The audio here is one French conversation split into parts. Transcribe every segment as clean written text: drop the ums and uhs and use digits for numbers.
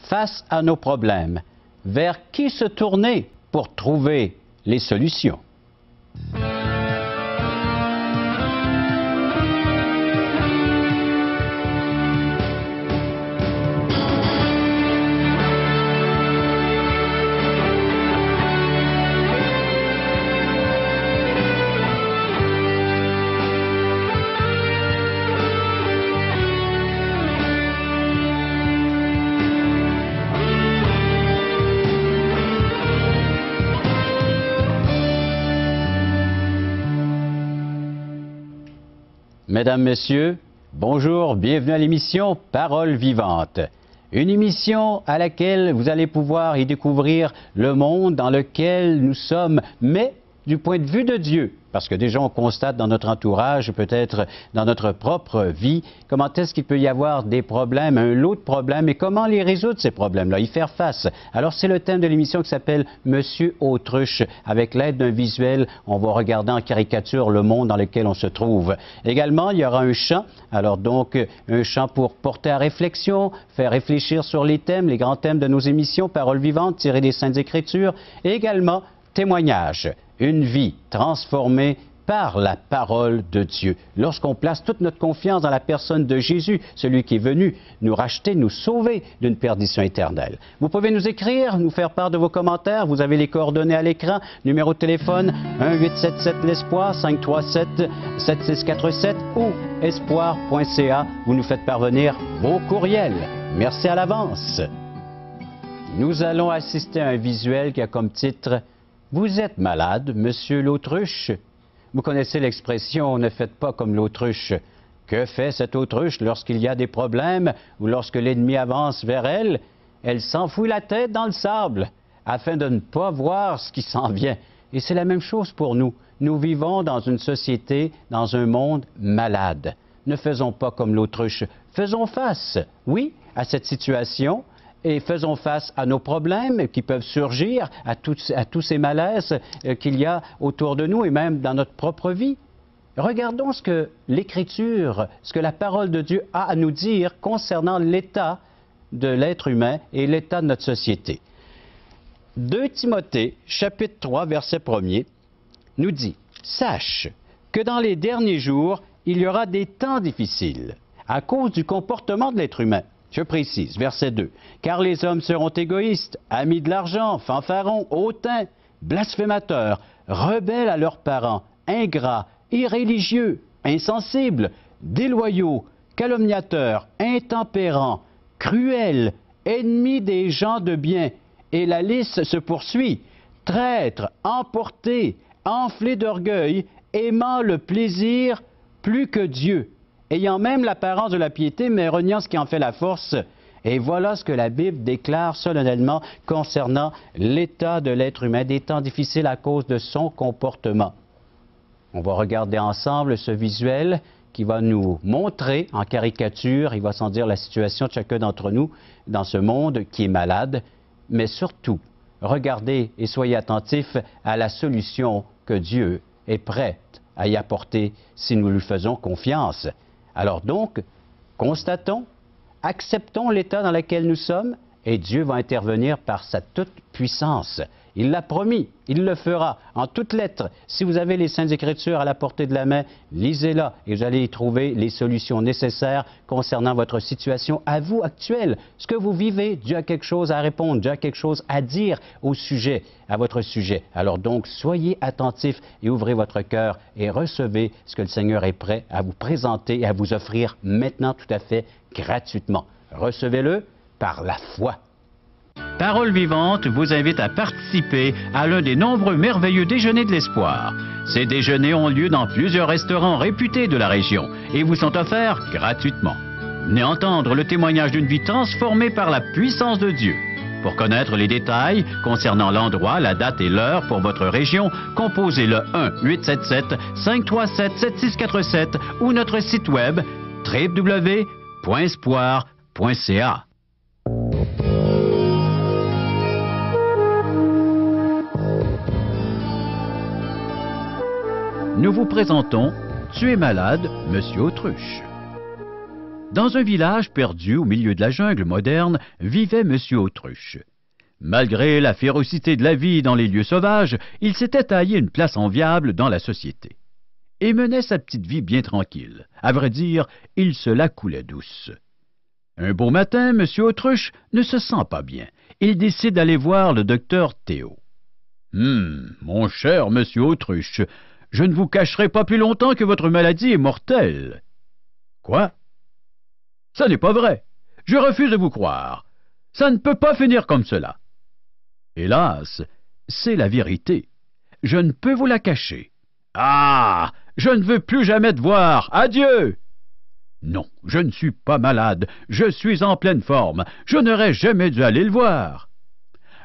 face à nos problèmes, vers qui se tourner pour trouver les solutions? Mesdames, Messieurs, bonjour, bienvenue à l'émission Paroles vivantes. Une émission à laquelle vous allez pouvoir y découvrir le monde dans lequel nous sommes, mais du point de vue de Dieu. Parce que déjà, on constate dans notre entourage, peut-être dans notre propre vie, comment est-ce qu'il peut y avoir des problèmes, un lot de problèmes, et comment les résoudre, ces problèmes-là, y faire face. Alors, c'est le thème de l'émission qui s'appelle Monsieur Autruche. Avec l'aide d'un visuel, on va regarder en caricature le monde dans lequel on se trouve. Également, il y aura un chant. Alors donc, un chant pour porter à réflexion, faire réfléchir sur les thèmes, les grands thèmes de nos émissions, Paroles vivantes, tirées des Saintes Écritures. Et également, témoignage. Une vie transformée par la parole de Dieu. Lorsqu'on place toute notre confiance dans la personne de Jésus, celui qui est venu nous racheter, nous sauver d'une perdition éternelle. Vous pouvez nous écrire, nous faire part de vos commentaires. Vous avez les coordonnées à l'écran. Numéro de téléphone 1-877-LESPOIR, 537-7647 ou espoir.ca. Vous nous faites parvenir vos courriels. Merci à l'avance. Nous allons assister à un visuel qui a comme titre « Vous êtes malade, Monsieur l'Autruche ». Vous connaissez l'expression « ne faites pas comme l'autruche ». Que fait cette autruche lorsqu'il y a des problèmes ou lorsque l'ennemi avance vers elle? Elle s'enfouit la tête dans le sable afin de ne pas voir ce qui s'en vient. Et c'est la même chose pour nous. Nous vivons dans une société, dans un monde malade. Ne faisons pas comme l'autruche. Faisons face, oui, à cette situation, et faisons face à nos problèmes qui peuvent surgir, à tous ces malaises qu'il y a autour de nous et même dans notre propre vie. Regardons ce que l'Écriture, ce que la parole de Dieu a à nous dire concernant l'état de l'être humain et l'état de notre société. 2 Timothée, chapitre 3, verset 1er, nous dit « Sache que dans les derniers jours, il y aura des temps difficiles à cause du comportement de l'être humain. » Je précise, verset 2. « Car les hommes seront égoïstes, amis de l'argent, fanfarons, hautains, blasphémateurs, rebelles à leurs parents, ingrats, irréligieux, insensibles, déloyaux, calomniateurs, intempérants, cruels, ennemis des gens de bien. » Et la liste se poursuit. « Traîtres, emportés, enflés d'orgueil, aimant le plaisir plus que Dieu. » Ayant même l'apparence de la piété, mais reniant ce qui en fait la force. Et voilà ce que la Bible déclare solennellement concernant l'état de l'être humain, des temps difficiles à cause de son comportement. On va regarder ensemble ce visuel qui va nous montrer en caricature, il va sans dire la situation de chacun d'entre nous dans ce monde qui est malade, mais surtout, regardez et soyez attentifs à la solution que Dieu est prêt à y apporter si nous lui faisons confiance. Alors donc, constatons, acceptons l'état dans lequel nous sommes et Dieu va intervenir par sa toute-puissance. Il l'a promis, il le fera en toutes lettres. Si vous avez les Saintes Écritures à la portée de la main, lisez-la et vous allez y trouver les solutions nécessaires concernant votre situation à vous actuelle. Ce que vous vivez, Dieu a quelque chose à répondre, Dieu a quelque chose à dire au sujet, à votre sujet. Alors donc, soyez attentifs et ouvrez votre cœur et recevez ce que le Seigneur est prêt à vous présenter et à vous offrir maintenant tout à fait gratuitement. Recevez-le par la foi. Paroles vivantes vous invite à participer à l'un des nombreux merveilleux déjeuners de l'espoir. Ces déjeuners ont lieu dans plusieurs restaurants réputés de la région et vous sont offerts gratuitement. Venez entendre le témoignage d'une vie transformée par la puissance de Dieu. Pour connaître les détails concernant l'endroit, la date et l'heure pour votre région, composez le 1-877-537-7647 ou notre site web www.espoir.ca. Nous vous présentons « Tu es malade, Monsieur Autruche ». Dans un village perdu au milieu de la jungle moderne vivait Monsieur Autruche. Malgré la férocité de la vie dans les lieux sauvages, il s'était taillé une place enviable dans la société et menait sa petite vie bien tranquille. À vrai dire, il se la coulait douce. Un beau matin, Monsieur Autruche ne se sent pas bien. Il décide d'aller voir le docteur Théo. « Mon cher Monsieur Autruche, je ne vous cacherai pas plus longtemps que votre maladie est mortelle. »« Quoi? Ça n'est pas vrai. Je refuse de vous croire. Ça ne peut pas finir comme cela. » « Hélas, c'est la vérité. Je ne peux vous la cacher. »« Ah, je ne veux plus jamais te voir. Adieu !»« Non, je ne suis pas malade. Je suis en pleine forme. Je n'aurais jamais dû aller le voir. »«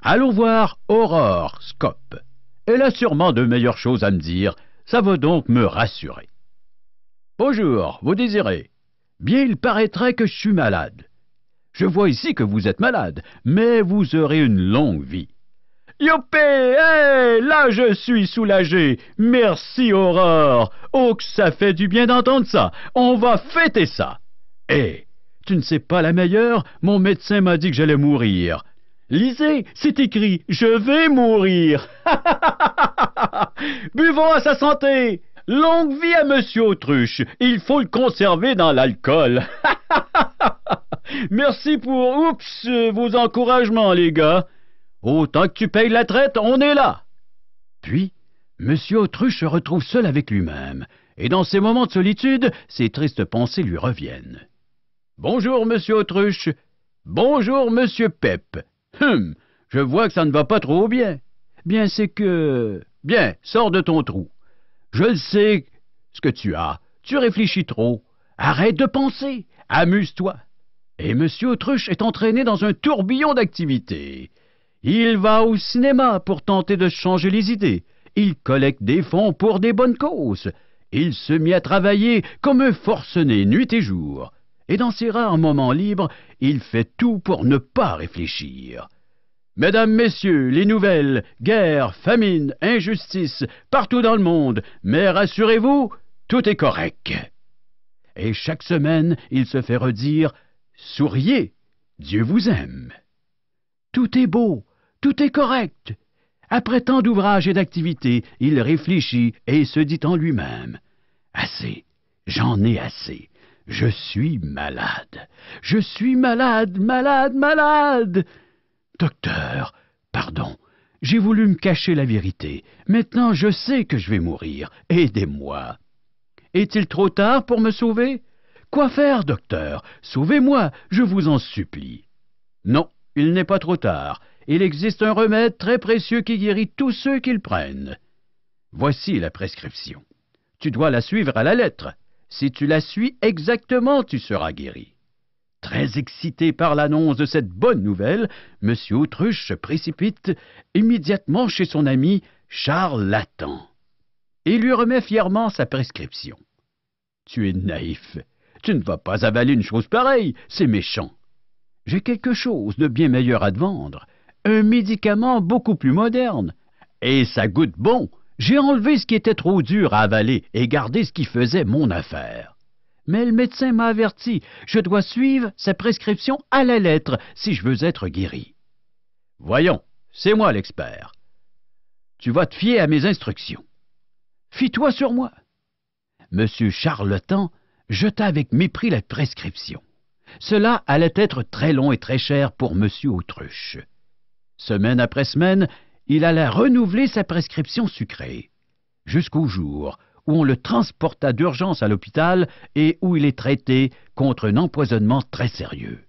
Allons voir Aurore Scope. Elle a sûrement de meilleures choses à me dire. Ça va donc me rassurer. »« Bonjour, vous désirez? Bien, il paraîtrait que je suis malade. Je vois ici que vous êtes malade, mais vous aurez une longue vie. » Youpi! Hey! Là, je suis soulagé. Merci, Aurore. Oh, que ça fait du bien d'entendre ça. On va fêter ça. Hé, tu ne sais pas la meilleure? Mon médecin m'a dit que j'allais mourir. Lisez, c'est écrit « Je vais mourir ». Buvons à sa santé. Longue vie à Monsieur Autruche. Il faut le conserver dans l'alcool. Merci pour vos encouragements, les gars. Autant que tu payes la traite, on est là. Puis, Monsieur Autruche se retrouve seul avec lui-même, et dans ces moments de solitude, ses tristes pensées lui reviennent. Bonjour, Monsieur Autruche. Bonjour, Monsieur Pep. Je vois que ça ne va pas trop bien. Bien, c'est que... Bien, sors de ton trou. Je le sais, ce que tu as. Tu réfléchis trop. Arrête de penser. Amuse-toi. Et Monsieur Autruche est entraîné dans un tourbillon d'activités. Il va au cinéma pour tenter de changer les idées. Il collecte des fonds pour des bonnes causes. Il se mit à travailler comme un forcené nuit et jour. Et dans ses rares moments libres, il fait tout pour ne pas réfléchir. Mesdames, messieurs, les nouvelles, guerre, famine, injustice, partout dans le monde, mais rassurez-vous, tout est correct. Et chaque semaine, il se fait redire « Souriez, Dieu vous aime ». Tout est beau, tout est correct. Après tant d'ouvrages et d'activités, il réfléchit et se dit en lui-même « Assez, j'en ai assez. Je suis malade. Je suis malade, malade, malade. Docteur, pardon, j'ai voulu me cacher la vérité. Maintenant, je sais que je vais mourir. Aidez-moi. Est-il trop tard pour me sauver? Quoi faire, docteur? Sauvez-moi, je vous en supplie. Non, il n'est pas trop tard. Il existe un remède très précieux qui guérit tous ceux qui le prennent. Voici la prescription. Tu dois la suivre à la lettre. Si tu la suis exactement, tu seras guéri. Très excité par l'annonce de cette bonne nouvelle, M. Autruche se précipite immédiatement chez son ami Charlatan et lui remet fièrement sa prescription. Tu es naïf. Tu ne vas pas avaler une chose pareille, c'est méchant. J'ai quelque chose de bien meilleur à te vendre, un médicament beaucoup plus moderne. Et ça goûte bon. J'ai enlevé ce qui était trop dur à avaler et gardé ce qui faisait mon affaire. Mais le médecin m'a averti, je dois suivre sa prescription à la lettre si je veux être guéri. Voyons, c'est moi l'expert. Tu vas te fier à mes instructions. Fie-toi sur moi. Monsieur Charlatan jeta avec mépris la prescription. Cela allait être très long et très cher pour Monsieur Autruche. Semaine après semaine, il alla renouveler sa prescription sucrée, jusqu'au jour où on le transporta d'urgence à l'hôpital et où il est traité contre un empoisonnement très sérieux.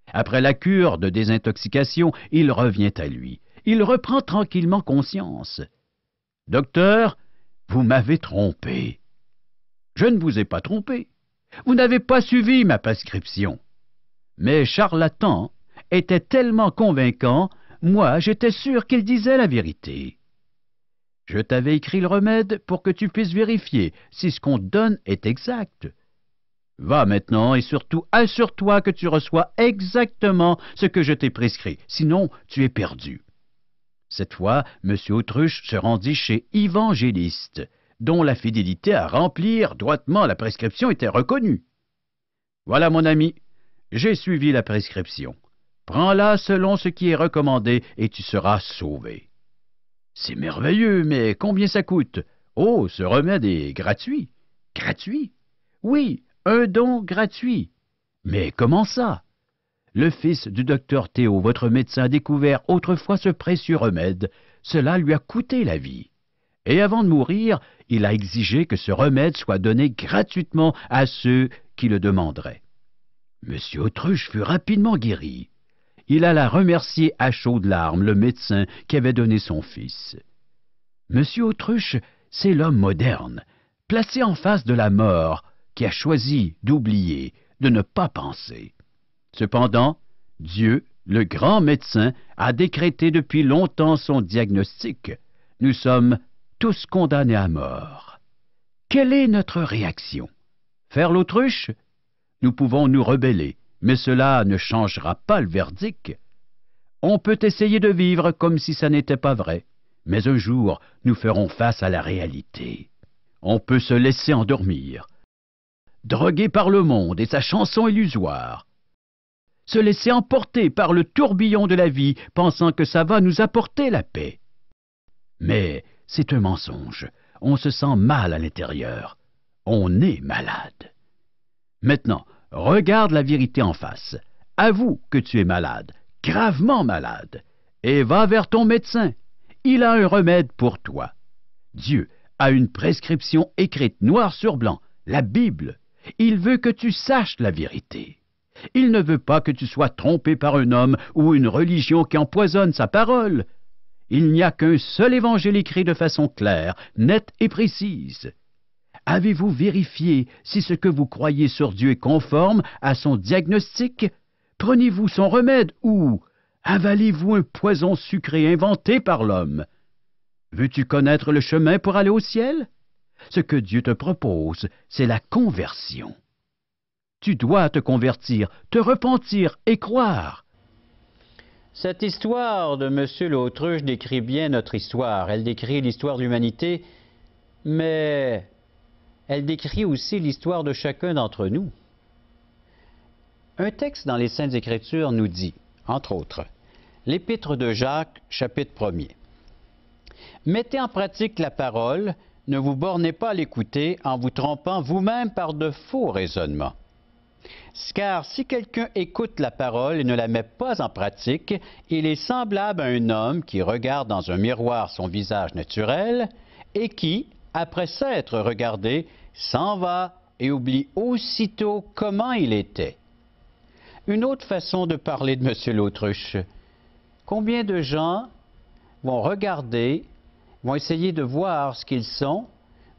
Après la cure de désintoxication, il revient à lui. Il reprend tranquillement conscience. « Docteur, vous m'avez trompé. » « Je ne vous ai pas trompé. Vous n'avez pas suivi ma prescription. » Mais Charlatan était tellement convaincant, moi j'étais sûr qu'il disait la vérité. Je t'avais écrit le remède pour que tu puisses vérifier si ce qu'on te donne est exact. Va maintenant et surtout assure-toi que tu reçois exactement ce que je t'ai prescrit, sinon tu es perdu. Cette fois, M. Autruche se rendit chez Évangéliste, dont la fidélité à remplir droitement la prescription était reconnue. Voilà, mon ami, j'ai suivi la prescription. Prends-la selon ce qui est recommandé et tu seras sauvé. C'est merveilleux, mais combien ça coûte? Oh, ce remède est gratuit. Gratuit? Oui, un don gratuit. Mais comment ça? Le fils du docteur Théo, votre médecin, a découvert autrefois ce précieux remède. Cela lui a coûté la vie. Et avant de mourir, il a exigé que ce remède soit donné gratuitement à ceux qui le demanderaient. Monsieur Autruche fut rapidement guéri. Il alla remercier à chaudes larmes le médecin qui avait donné son fils. Monsieur Autruche, c'est l'homme moderne, placé en face de la mort, qui a choisi d'oublier, de ne pas penser. Cependant, Dieu, le grand médecin, a décrété depuis longtemps son diagnostic. Nous sommes tous condamnés à mort. Quelle est notre réaction? Faire l'autruche? Nous pouvons nous rebeller, mais cela ne changera pas le verdict. On peut essayer de vivre comme si ça n'était pas vrai, mais un jour, nous ferons face à la réalité. On peut se laisser endormir, drogué par le monde et sa chanson illusoire, se laisser emporter par le tourbillon de la vie, pensant que ça va nous apporter la paix. Mais c'est un mensonge. On se sent mal à l'intérieur. On est malade. Maintenant, regarde la vérité en face. Avoue que tu es malade, gravement malade, et va vers ton médecin. Il a un remède pour toi. Dieu a une prescription écrite noir sur blanc, la Bible. Il veut que tu saches la vérité. Il ne veut pas que tu sois trompé par un homme ou une religion qui empoisonne sa parole. Il n'y a qu'un seul évangile écrit de façon claire, nette et précise. Avez-vous vérifié si ce que vous croyez sur Dieu est conforme à son diagnostic? Prenez-vous son remède ou avalez-vous un poison sucré inventé par l'homme? Veux-tu connaître le chemin pour aller au ciel? Ce que Dieu te propose, c'est la conversion. Tu dois te convertir, te repentir et croire. Cette histoire de M. l'Autruche décrit bien notre histoire. Elle décrit l'histoire de l'humanité, mais elle décrit aussi l'histoire de chacun d'entre nous. Un texte dans les Saintes Écritures nous dit, entre autres, l'Épître de Jacques, chapitre 1er. Mettez en pratique la parole, ne vous bornez pas à l'écouter en vous trompant vous-même par de faux raisonnements. Car si quelqu'un écoute la parole et ne la met pas en pratique, il est semblable à un homme qui regarde dans un miroir son visage naturel et qui, après s'être regardé, s'en va et oublie aussitôt comment il était. Une autre façon de parler de M. l'Autruche. Combien de gens vont regarder, vont essayer de voir ce qu'ils sont,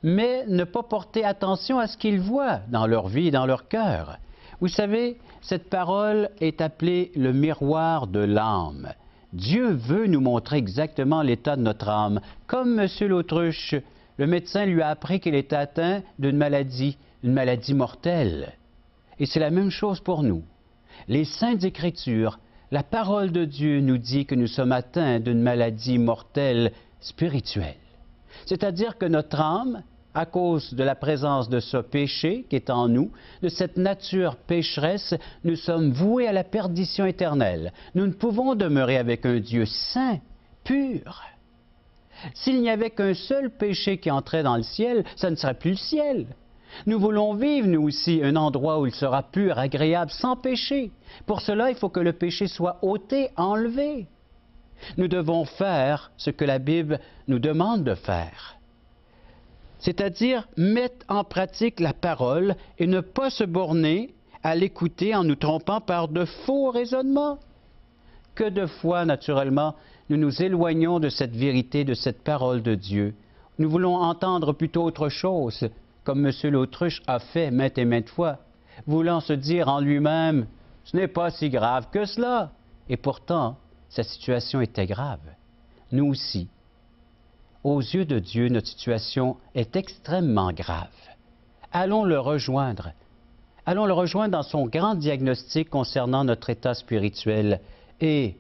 mais ne pas porter attention à ce qu'ils voient dans leur vie, dans leur cœur. Vous savez, cette parole est appelée le miroir de l'âme. Dieu veut nous montrer exactement l'état de notre âme. Comme M. l'Autruche, le médecin lui a appris qu'il était atteint d'une maladie, une maladie mortelle. Et c'est la même chose pour nous. Les Saintes Écritures, la parole de Dieu nous dit que nous sommes atteints d'une maladie mortelle spirituelle. C'est-à-dire que notre âme, à cause de la présence de ce péché qui est en nous, de cette nature pécheresse, nous sommes voués à la perdition éternelle. Nous ne pouvons demeurer avec un Dieu saint, pur. S'il n'y avait qu'un seul péché qui entrait dans le ciel, ça ne serait plus le ciel. Nous voulons vivre, nous aussi, un endroit où il sera pur, agréable, sans péché. Pour cela, il faut que le péché soit ôté, enlevé. Nous devons faire ce que la Bible nous demande de faire. C'est-à-dire mettre en pratique la parole et ne pas se borner à l'écouter en nous trompant par de faux raisonnements. Que de fois, naturellement, nous nous éloignons de cette vérité, de cette parole de Dieu. Nous voulons entendre plutôt autre chose, comme M. l'Autruche a fait maintes et maintes fois, voulant se dire en lui-même « ce n'est pas si grave que cela ». Et pourtant, sa situation était grave. Nous aussi. Aux yeux de Dieu, notre situation est extrêmement grave. Allons le rejoindre. Allons le rejoindre dans son grand diagnostic concernant notre état spirituel et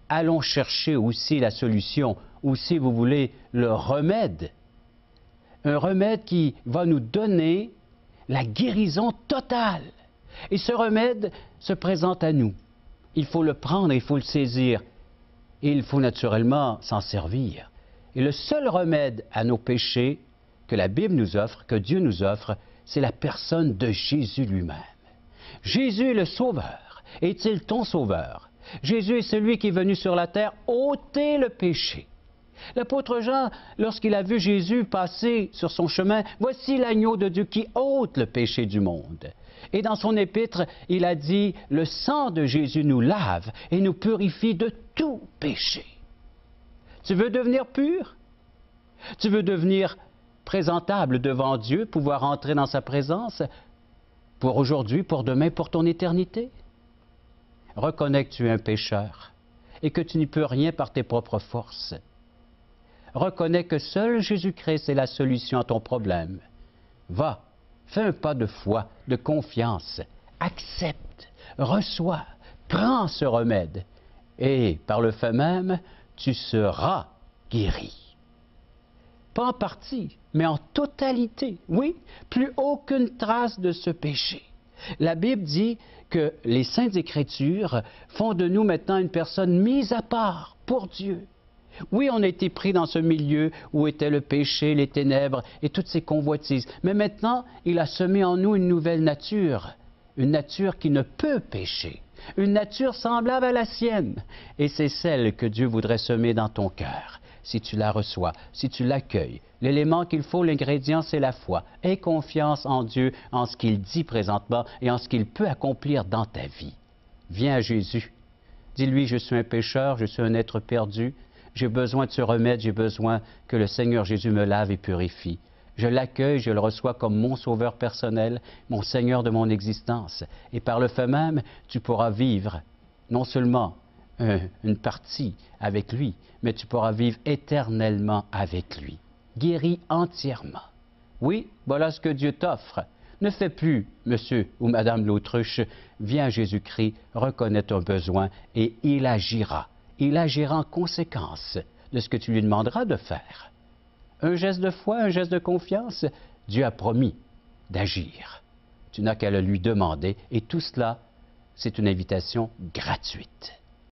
allons chercher aussi la solution, ou si vous voulez, le remède. Un remède qui va nous donner la guérison totale. Et ce remède se présente à nous. Il faut le prendre, il faut le saisir. Et il faut naturellement s'en servir. Et le seul remède à nos péchés que la Bible nous offre, que Dieu nous offre, c'est la personne de Jésus lui-même. Jésus est le Sauveur. Est-il ton Sauveur? Jésus est celui qui est venu sur la terre ôter le péché. L'apôtre Jean, lorsqu'il a vu Jésus passer sur son chemin, « Voici l'agneau de Dieu qui ôte le péché du monde. » Et dans son épître, il a dit, « Le sang de Jésus nous lave et nous purifie de tout péché. » Tu veux devenir pur? Tu veux devenir présentable devant Dieu, pouvoir entrer dans sa présence pour aujourd'hui, pour demain, pour ton éternité? Reconnais que tu es un pécheur et que tu n'y peux rien par tes propres forces. Reconnais que seul Jésus-Christ est la solution à ton problème. Va, fais un pas de foi, de confiance, accepte, reçois, prends ce remède et par le fait même, tu seras guéri. Pas en partie, mais en totalité. Oui, plus aucune trace de ce péché. La Bible dit que les Saintes Écritures font de nous maintenant une personne mise à part pour Dieu. Oui, on a été pris dans ce milieu où était le péché, les ténèbres et toutes ces convoitises. Mais maintenant, il a semé en nous une nouvelle nature, une nature qui ne peut pécher, une nature semblable à la sienne. Et c'est celle que Dieu voudrait semer dans ton cœur. Si tu la reçois, si tu l'accueilles, l'élément qu'il faut, l'ingrédient, c'est la foi. Aie confiance en Dieu, en ce qu'il dit présentement et en ce qu'il peut accomplir dans ta vie. Viens à Jésus. Dis-lui, je suis un pécheur, je suis un être perdu. J'ai besoin de ce remède, j'ai besoin que le Seigneur Jésus me lave et purifie. Je l'accueille, je le reçois comme mon sauveur personnel, mon Seigneur de mon existence. Et par le fait même, tu pourras vivre non seulement une partie avec lui, mais tu pourras vivre éternellement avec lui, guéri entièrement. Oui, voilà ce que Dieu t'offre. Ne fais plus, monsieur ou madame l'autruche, viens à Jésus-Christ, reconnais ton besoin et il agira. Il agira en conséquence de ce que tu lui demanderas de faire. Un geste de foi, un geste de confiance, Dieu a promis d'agir. Tu n'as qu'à le lui demander et tout cela, c'est une invitation gratuite.